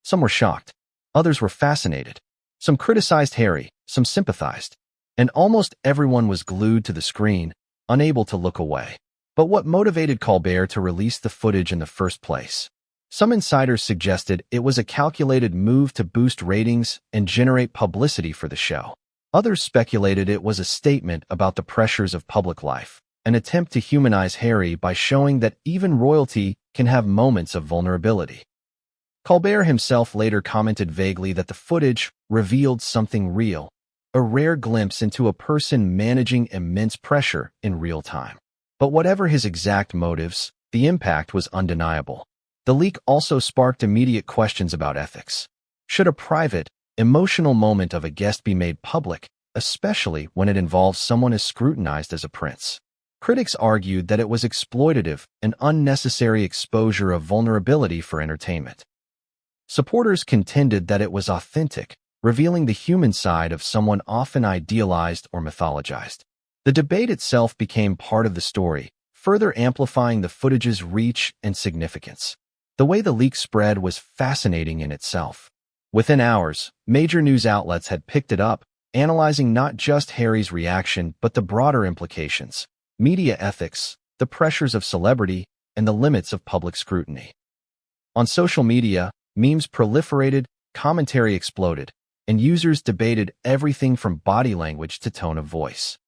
Some were shocked. Others were fascinated. Some criticized Harry, some sympathized. And almost everyone was glued to the screen, unable to look away. But what motivated Colbert to release the footage in the first place? Some insiders suggested it was a calculated move to boost ratings and generate publicity for the show. Others speculated it was a statement about the pressures of public life, an attempt to humanize Harry by showing that even royalty can have moments of vulnerability. Colbert himself later commented vaguely that the footage revealed something real, a rare glimpse into a person managing immense pressure in real time. But whatever his exact motives, the impact was undeniable. The leak also sparked immediate questions about ethics. Should a private, emotional moment of a guest be made public, especially when it involves someone as scrutinized as a prince? Critics argued that it was exploitative and unnecessary exposure of vulnerability for entertainment. Supporters contended that it was authentic, revealing the human side of someone often idealized or mythologized. The debate itself became part of the story, further amplifying the footage's reach and significance. The way the leak spread was fascinating in itself. Within hours, major news outlets had picked it up, analyzing not just Harry's reaction but the broader implications: media ethics, the pressures of celebrity, and the limits of public scrutiny. On social media, memes proliferated, commentary exploded, and users debated everything from body language to tone of voice.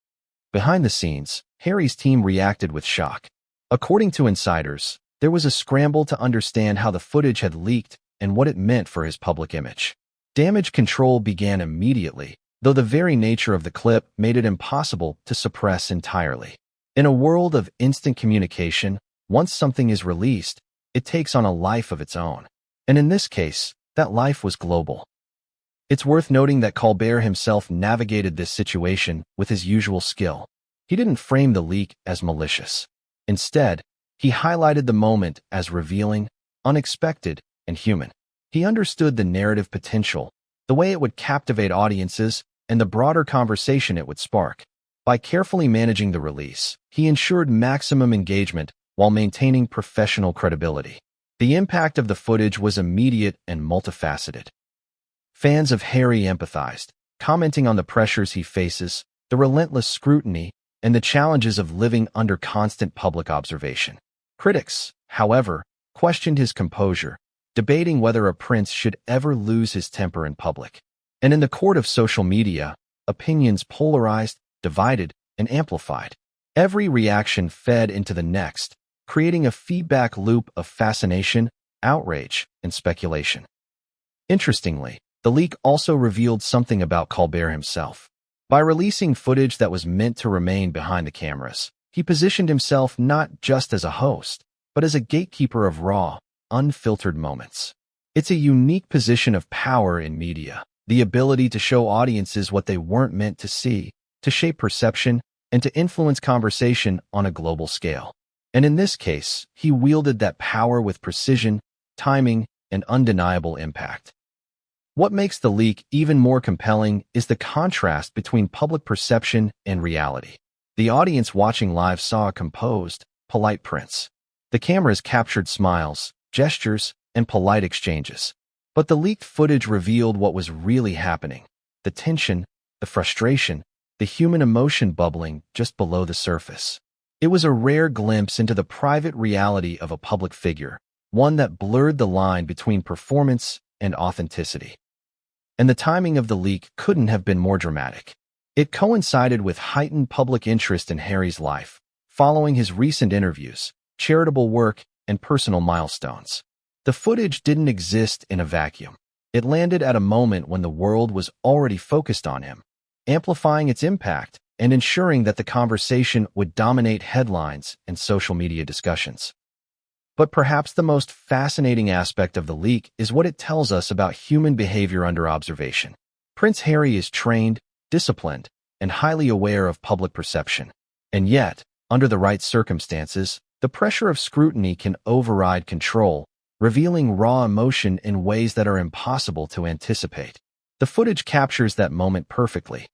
Behind the scenes, Harry's team reacted with shock. According to insiders, there was a scramble to understand how the footage had leaked and what it meant for his public image. Damage control began immediately, though the very nature of the clip made it impossible to suppress entirely. In a world of instant communication, once something is released, it takes on a life of its own. And in this case, that life was global. It's worth noting that Colbert himself navigated this situation with his usual skill. He didn't frame the leak as malicious. Instead, he highlighted the moment as revealing, unexpected, and human. He understood the narrative potential, the way it would captivate audiences, and the broader conversation it would spark. By carefully managing the release, he ensured maximum engagement while maintaining professional credibility. The impact of the footage was immediate and multifaceted. Fans of Harry empathized, commenting on the pressures he faces, the relentless scrutiny, and the challenges of living under constant public observation. Critics, however, questioned his composure, debating whether a prince should ever lose his temper in public. And in the court of social media, opinions polarized, divided, and amplified. Every reaction fed into the next, creating a feedback loop of fascination, outrage, and speculation. Interestingly, the leak also revealed something about Colbert himself. By releasing footage that was meant to remain behind the cameras, he positioned himself not just as a host, but as a gatekeeper of raw, unfiltered moments. It's a unique position of power in media, the ability to show audiences what they weren't meant to see, to shape perception, and to influence conversation on a global scale. And in this case, he wielded that power with precision, timing, and undeniable impact. What makes the leak even more compelling is the contrast between public perception and reality. The audience watching live saw a composed, polite prince. The cameras captured smiles, gestures, and polite exchanges. But the leaked footage revealed what was really happening: the tension, the frustration, the human emotion bubbling just below the surface. It was a rare glimpse into the private reality of a public figure, one that blurred the line between performance and authenticity. And the timing of the leak couldn't have been more dramatic. It coincided with heightened public interest in Harry's life, following his recent interviews, charitable work, and personal milestones. The footage didn't exist in a vacuum. It landed at a moment when the world was already focused on him, amplifying its impact and ensuring that the conversation would dominate headlines and social media discussions. But perhaps the most fascinating aspect of the leak is what it tells us about human behavior under observation. Prince Harry is trained, disciplined, and highly aware of public perception. And yet, under the right circumstances, the pressure of scrutiny can override control, revealing raw emotion in ways that are impossible to anticipate. The footage captures that moment perfectly.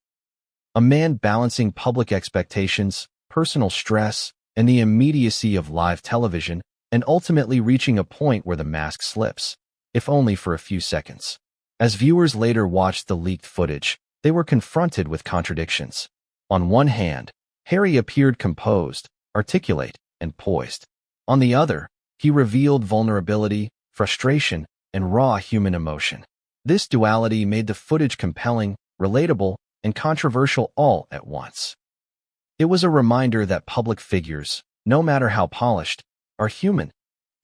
A man balancing public expectations, personal stress, and the immediacy of live television, and ultimately reaching a point where the mask slips, if only for a few seconds. As viewers later watched the leaked footage, they were confronted with contradictions. On one hand, Harry appeared composed, articulate, and poised. On the other, he revealed vulnerability, frustration, and raw human emotion. This duality made the footage compelling, relatable, and controversial all at once. It was a reminder that public figures, no matter how polished, are human,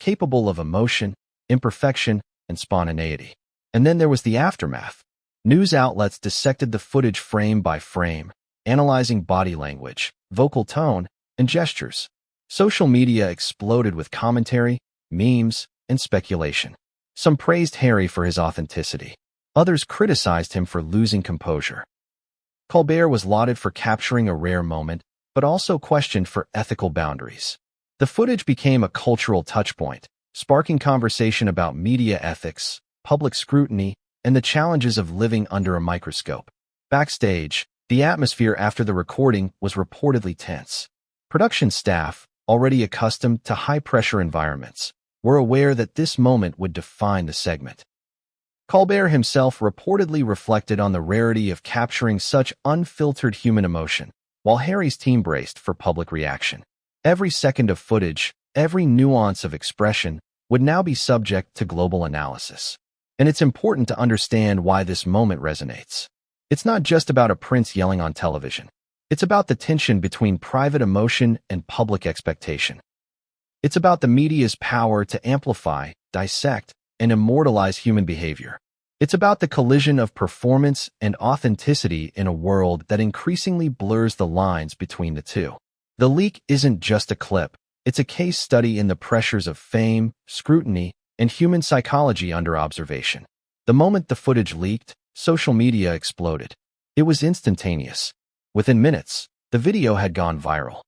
capable of emotion, imperfection, and spontaneity. And then there was the aftermath. News outlets dissected the footage frame by frame, analyzing body language, vocal tone, and gestures. Social media exploded with commentary, memes, and speculation. Some praised Harry for his authenticity. Others criticized him for losing composure. Colbert was lauded for capturing a rare moment, but also questioned for ethical boundaries. The footage became a cultural touchpoint, sparking conversation about media ethics, public scrutiny, and the challenges of living under a microscope. Backstage, the atmosphere after the recording was reportedly tense. Production staff, already accustomed to high-pressure environments, were aware that this moment would define the segment. Colbert himself reportedly reflected on the rarity of capturing such unfiltered human emotion, while Harry's team braced for public reaction. Every second of footage, every nuance of expression, would now be subject to global analysis. And it's important to understand why this moment resonates. It's not just about a prince yelling on television. It's about the tension between private emotion and public expectation. It's about the media's power to amplify, dissect, and immortalize human behavior. It's about the collision of performance and authenticity in a world that increasingly blurs the lines between the two. The leak isn't just a clip. It's a case study in the pressures of fame, scrutiny, and human psychology under observation. The moment the footage leaked, social media exploded. It was instantaneous. Within minutes, the video had gone viral.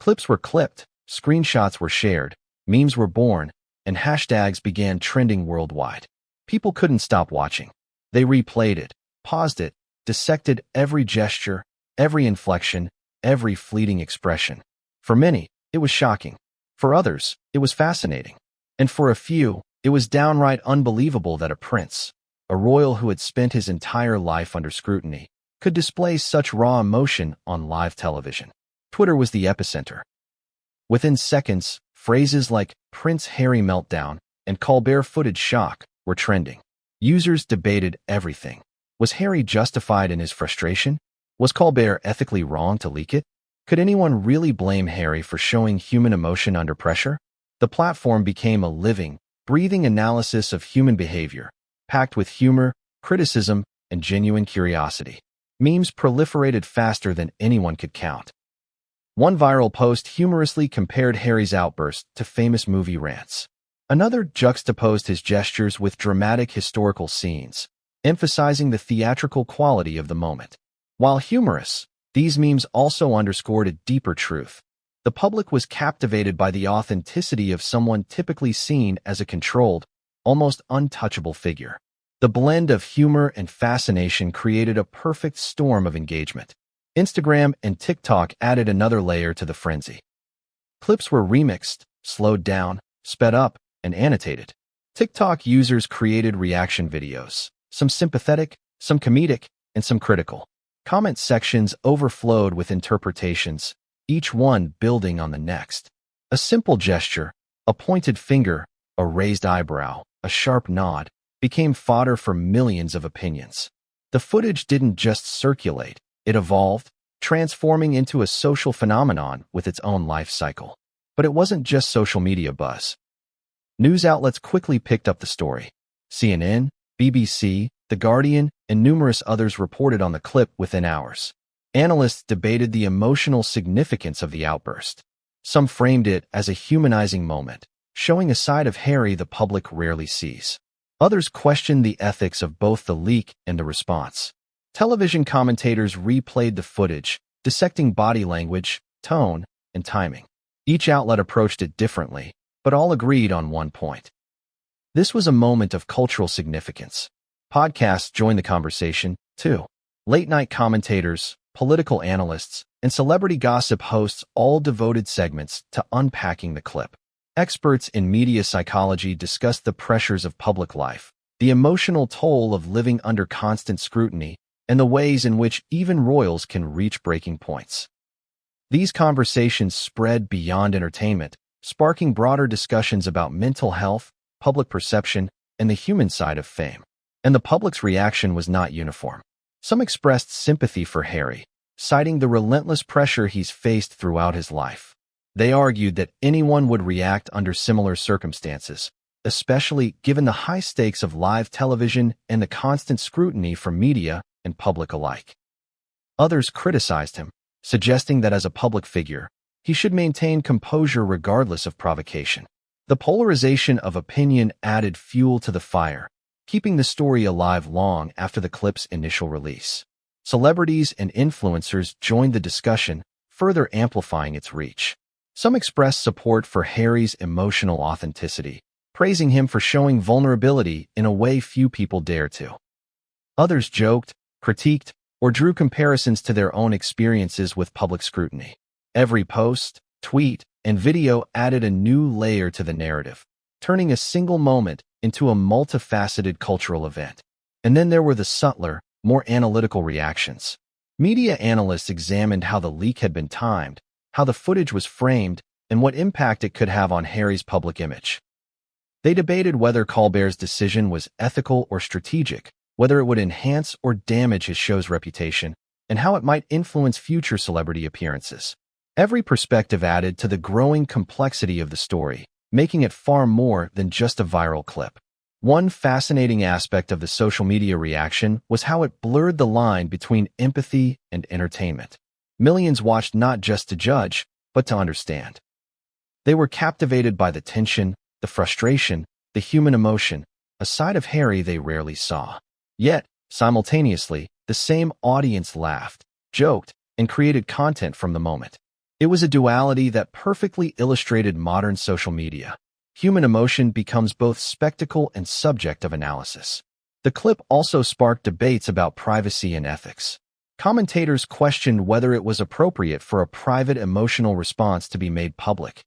Clips were clipped, screenshots were shared, memes were born, and hashtags began trending worldwide. People couldn't stop watching. They replayed it, paused it, dissected every gesture, every inflection, every fleeting expression. For many, it was shocking. For others, it was fascinating. And for a few, it was downright unbelievable that a prince, a royal who had spent his entire life under scrutiny, could display such raw emotion on live television. Twitter was the epicenter. Within seconds, phrases like Prince Harry meltdown and Colbert footage shock were trending. Users debated everything. Was Harry justified in his frustration? Was Colbert ethically wrong to leak it? Could anyone really blame Harry for showing human emotion under pressure? The platform became a living, breathing analysis of human behavior, packed with humor, criticism, and genuine curiosity. Memes proliferated faster than anyone could count. One viral post humorously compared Harry's outburst to famous movie rants. Another juxtaposed his gestures with dramatic historical scenes, emphasizing the theatrical quality of the moment. While humorous, these memes also underscored a deeper truth. The public was captivated by the authenticity of someone typically seen as a controlled, almost untouchable figure. The blend of humor and fascination created a perfect storm of engagement. Instagram and TikTok added another layer to the frenzy. Clips were remixed, slowed down, sped up, and annotated. TikTok users created reaction videos, some sympathetic, some comedic, and some critical. Comment sections overflowed with interpretations, each one building on the next. A simple gesture, a pointed finger, a raised eyebrow, a sharp nod, became fodder for millions of opinions. The footage didn't just circulate, it evolved, transforming into a social phenomenon with its own life cycle. But it wasn't just social media buzz. News outlets quickly picked up the story. CNN, BBC, The Guardian, and numerous others reported on the clip within hours. Analysts debated the emotional significance of the outburst. Some framed it as a humanizing moment, showing a side of Harry the public rarely sees. Others questioned the ethics of both the leak and the response. Television commentators replayed the footage, dissecting body language, tone, and timing. Each outlet approached it differently, but all agreed on one point. This was a moment of cultural significance. Podcasts joined the conversation, too. Late-night commentators, political analysts, and celebrity gossip hosts all devoted segments to unpacking the clip. Experts in media psychology discussed the pressures of public life, the emotional toll of living under constant scrutiny, and the ways in which even royals can reach breaking points. These conversations spread beyond entertainment, sparking broader discussions about mental health, public perception, and the human side of fame. And the public's reaction was not uniform. Some expressed sympathy for Harry, citing the relentless pressure he's faced throughout his life. They argued that anyone would react under similar circumstances, especially given the high stakes of live television and the constant scrutiny from media and public alike. Others criticized him, suggesting that as a public figure, he should maintain composure regardless of provocation. The polarization of opinion added fuel to the fire, keeping the story alive long after the clip's initial release. Celebrities and influencers joined the discussion, further amplifying its reach. Some expressed support for Harry's emotional authenticity, praising him for showing vulnerability in a way few people dare to. Others joked, critiqued, or drew comparisons to their own experiences with public scrutiny. Every post, tweet, and video added a new layer to the narrative, turning a single moment into a multifaceted cultural event. And then there were the subtler, more analytical reactions. Media analysts examined how the leak had been timed, how the footage was framed, and what impact it could have on Harry's public image. They debated whether Colbert's decision was ethical or strategic, whether it would enhance or damage his show's reputation, and how it might influence future celebrity appearances. Every perspective added to the growing complexity of the story, making it far more than just a viral clip. One fascinating aspect of the social media reaction was how it blurred the line between empathy and entertainment. Millions watched not just to judge, but to understand. They were captivated by the tension, the frustration, the human emotion, a side of Harry they rarely saw. Yet, simultaneously, the same audience laughed, joked, and created content from the moment. It was a duality that perfectly illustrated modern social media. Human emotion becomes both spectacle and subject of analysis. The clip also sparked debates about privacy and ethics. Commentators questioned whether it was appropriate for a private emotional response to be made public.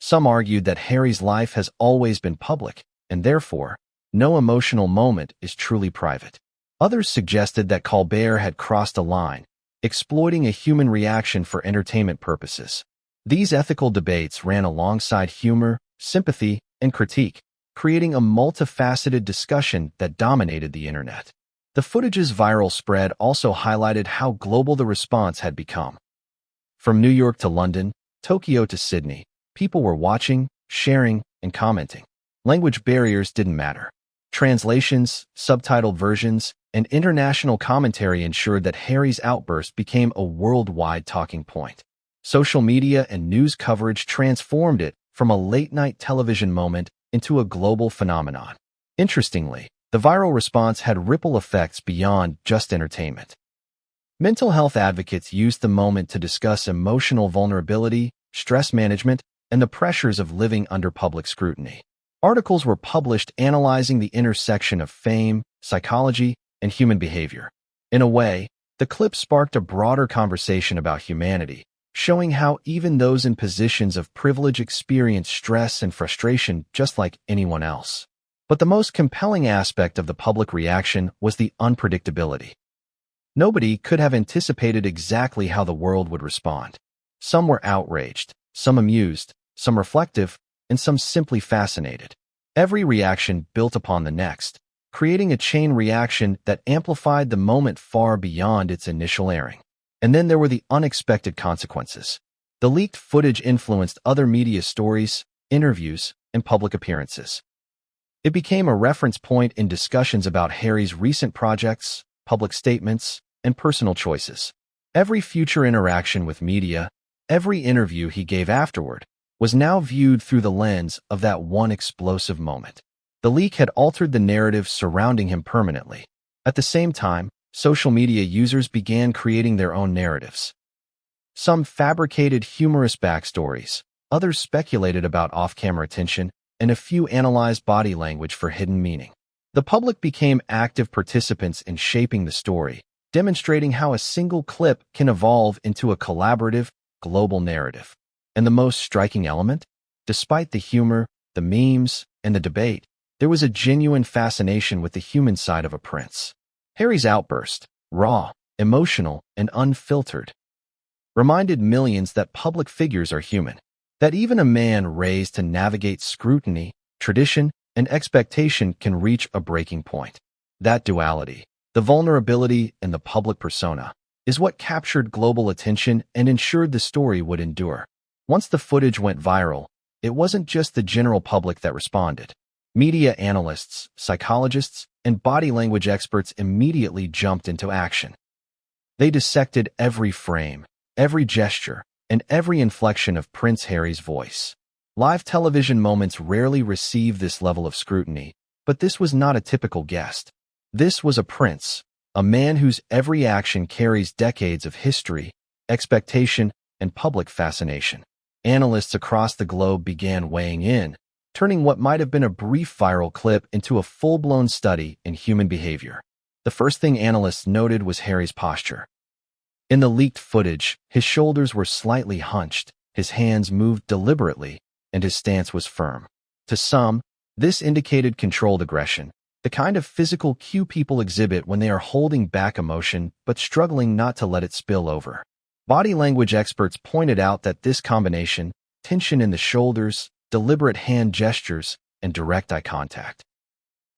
Some argued that Harry's life has always been public, and therefore, no emotional moment is truly private. Others suggested that Colbert had crossed a line, exploiting a human reaction for entertainment purposes. These ethical debates ran alongside humor, sympathy, and critique, creating a multifaceted discussion that dominated the internet. The footage's viral spread also highlighted how global the response had become. From New York to London, Tokyo to Sydney, people were watching, sharing, and commenting. Language barriers didn't matter. Translations, subtitled versions, and international commentary ensured that Harry's outburst became a worldwide talking point. Social media and news coverage transformed it from a late-night television moment into a global phenomenon. Interestingly, the viral response had ripple effects beyond just entertainment. Mental health advocates used the moment to discuss emotional vulnerability, stress management, and the pressures of living under public scrutiny. Articles were published analyzing the intersection of fame, psychology, and human behavior. In a way, the clip sparked a broader conversation about humanity, showing how even those in positions of privilege experience stress and frustration just like anyone else. But the most compelling aspect of the public reaction was the unpredictability. Nobody could have anticipated exactly how the world would respond. Some were outraged, some amused, some reflective, and some simply fascinated. Every reaction built upon the next, creating a chain reaction that amplified the moment far beyond its initial airing. And then there were the unexpected consequences. The leaked footage influenced other media stories, interviews, and public appearances. It became a reference point in discussions about Harry's recent projects, public statements, and personal choices. Every future interaction with media, every interview he gave afterward, was now viewed through the lens of that one explosive moment. The leak had altered the narrative surrounding him permanently. At the same time, social media users began creating their own narratives. Some fabricated humorous backstories, others speculated about off-camera attention, and a few analyzed body language for hidden meaning. The public became active participants in shaping the story, demonstrating how a single clip can evolve into a collaborative, global narrative. And the most striking element? Despite the humor, the memes, and the debate, there was a genuine fascination with the human side of a prince. Harry's outburst, raw, emotional, and unfiltered, reminded millions that public figures are human, that even a man raised to navigate scrutiny, tradition, and expectation can reach a breaking point. That duality, the vulnerability and the public persona, is what captured global attention and ensured the story would endure. Once the footage went viral, it wasn't just the general public that responded. Media analysts, psychologists, and body language experts immediately jumped into action. They dissected every frame, every gesture, and every inflection of Prince Harry's voice. Live television moments rarely receive this level of scrutiny, but this was not a typical guest. This was a prince, a man whose every action carries decades of history, expectation, and public fascination. Analysts across the globe began weighing in, turning what might have been a brief viral clip into a full-blown study in human behavior. The first thing analysts noted was Harry's posture. In the leaked footage, his shoulders were slightly hunched, his hands moved deliberately, and his stance was firm. To some, this indicated controlled aggression, the kind of physical cue people exhibit when they are holding back emotion but struggling not to let it spill over. Body language experts pointed out that this combination, tension in the shoulders, deliberate hand gestures, and direct eye contact,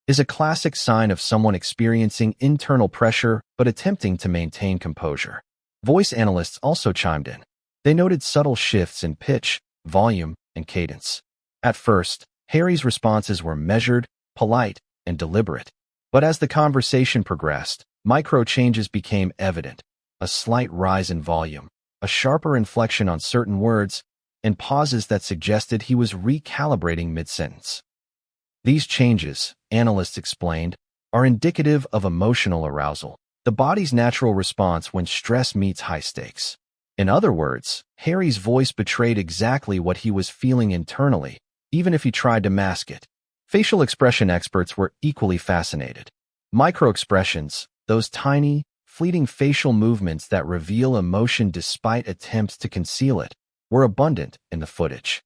is a classic sign of someone experiencing internal pressure but attempting to maintain composure. Voice analysts also chimed in. They noted subtle shifts in pitch, volume, and cadence. At first, Harry's responses were measured, polite, and deliberate. But as the conversation progressed, micro changes became evident. A slight rise in volume, a sharper inflection on certain words, and pauses that suggested he was recalibrating mid-sentence. These changes, analysts explained, are indicative of emotional arousal, the body's natural response when stress meets high stakes. In other words, Harry's voice betrayed exactly what he was feeling internally, even if he tried to mask it. Facial expression experts were equally fascinated. Microexpressions, those tiny, fleeting facial movements that reveal emotion despite attempts to conceal it, were abundant in the footage.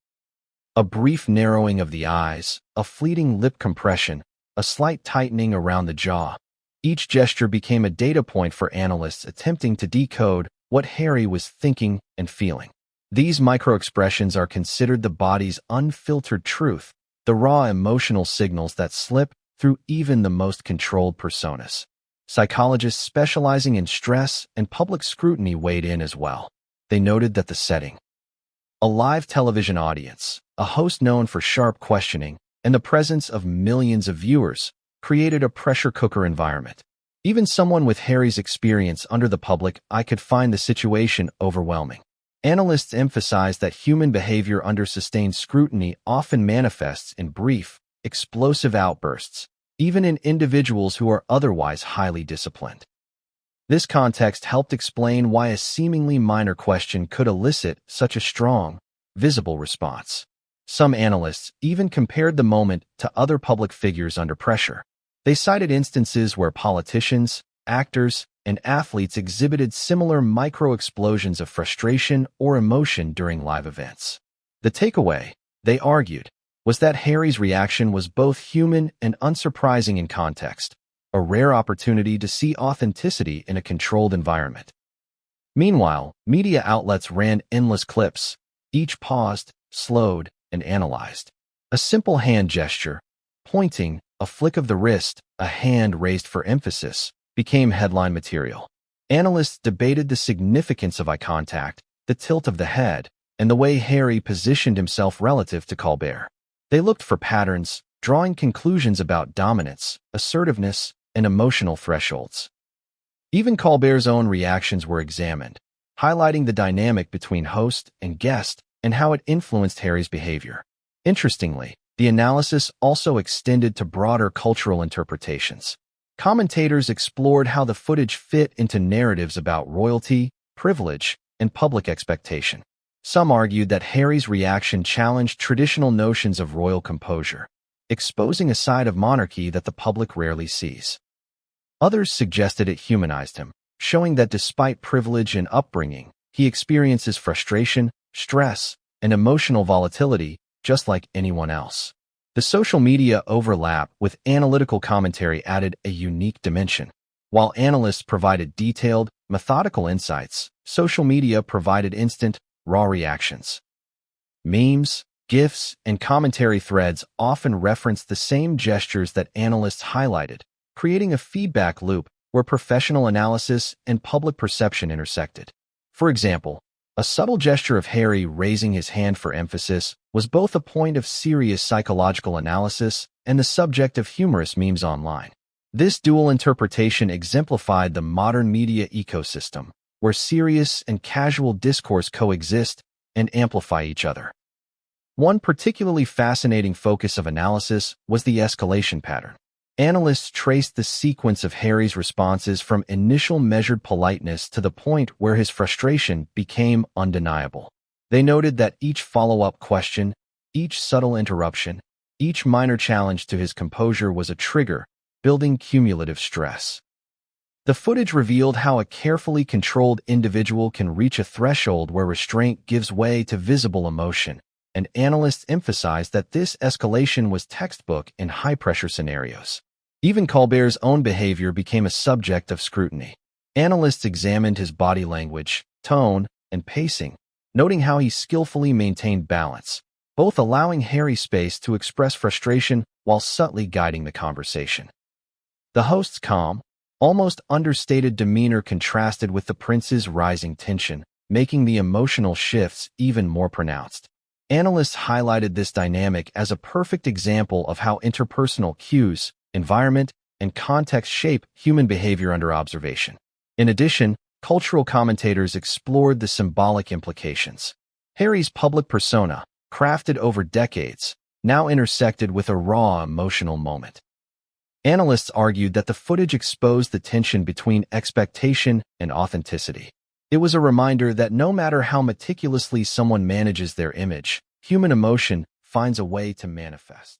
A brief narrowing of the eyes, a fleeting lip compression, a slight tightening around the jaw. Each gesture became a data point for analysts attempting to decode what Harry was thinking and feeling. These microexpressions are considered the body's unfiltered truth, the raw emotional signals that slip through even the most controlled personas. Psychologists specializing in stress and public scrutiny weighed in as well. They noted that the setting, a live television audience, a host known for sharp questioning, and the presence of millions of viewers, created a pressure cooker environment. Even someone with Harry's experience under the public eye could find the situation overwhelming. Analysts emphasize that human behavior under sustained scrutiny often manifests in brief, explosive outbursts, even in individuals who are otherwise highly disciplined. This context helped explain why a seemingly minor question could elicit such a strong, visible response. Some analysts even compared the moment to other public figures under pressure. They cited instances where politicians, actors, and athletes exhibited similar micro-explosions of frustration or emotion during live events. The takeaway, they argued, was that Harry's reaction was both human and unsurprising in context, a rare opportunity to see authenticity in a controlled environment. Meanwhile, media outlets ran endless clips, each paused, slowed, and analyzed. A simple hand gesture, pointing, a flick of the wrist, a hand raised for emphasis, became headline material. Analysts debated the significance of eye contact, the tilt of the head, and the way Harry positioned himself relative to Colbert. They looked for patterns, drawing conclusions about dominance, assertiveness, and emotional thresholds. Even Colbert's own reactions were examined, highlighting the dynamic between host and guest and how it influenced Harry's behavior. Interestingly, the analysis also extended to broader cultural interpretations. Commentators explored how the footage fit into narratives about royalty, privilege, and public expectation. Some argued that Harry's reaction challenged traditional notions of royal composure, exposing a side of monarchy that the public rarely sees. Others suggested it humanized him, showing that despite privilege and upbringing, he experiences frustration, stress, and emotional volatility just like anyone else. The social media overlap with analytical commentary added a unique dimension. While analysts provided detailed, methodical insights, social media provided instant, raw reactions. Memes, GIFs, and commentary threads often referenced the same gestures that analysts highlighted, creating a feedback loop where professional analysis and public perception intersected. For example, a subtle gesture of Harry raising his hand for emphasis was both a point of serious psychological analysis and the subject of humorous memes online. This dual interpretation exemplified the modern media ecosystem, where serious and casual discourse coexist and amplify each other. One particularly fascinating focus of analysis was the escalation pattern. Analysts traced the sequence of Harry's responses from initial measured politeness to the point where his frustration became undeniable. They noted that each follow-up question, each subtle interruption, each minor challenge to his composure was a trigger, building cumulative stress. The footage revealed how a carefully controlled individual can reach a threshold where restraint gives way to visible emotion, and analysts emphasized that this escalation was textbook in high-pressure scenarios. Even Colbert's own behavior became a subject of scrutiny. Analysts examined his body language, tone, and pacing, noting how he skillfully maintained balance, both allowing Harry space to express frustration while subtly guiding the conversation. The host's calm, almost understated demeanor contrasted with the prince's rising tension, making the emotional shifts even more pronounced. Analysts highlighted this dynamic as a perfect example of how interpersonal cues, environment, and context shape human behavior under observation. In addition, cultural commentators explored the symbolic implications. Harry's public persona, crafted over decades, now intersected with a raw emotional moment. Analysts argued that the footage exposed the tension between expectation and authenticity. It was a reminder that no matter how meticulously someone manages their image, human emotion finds a way to manifest.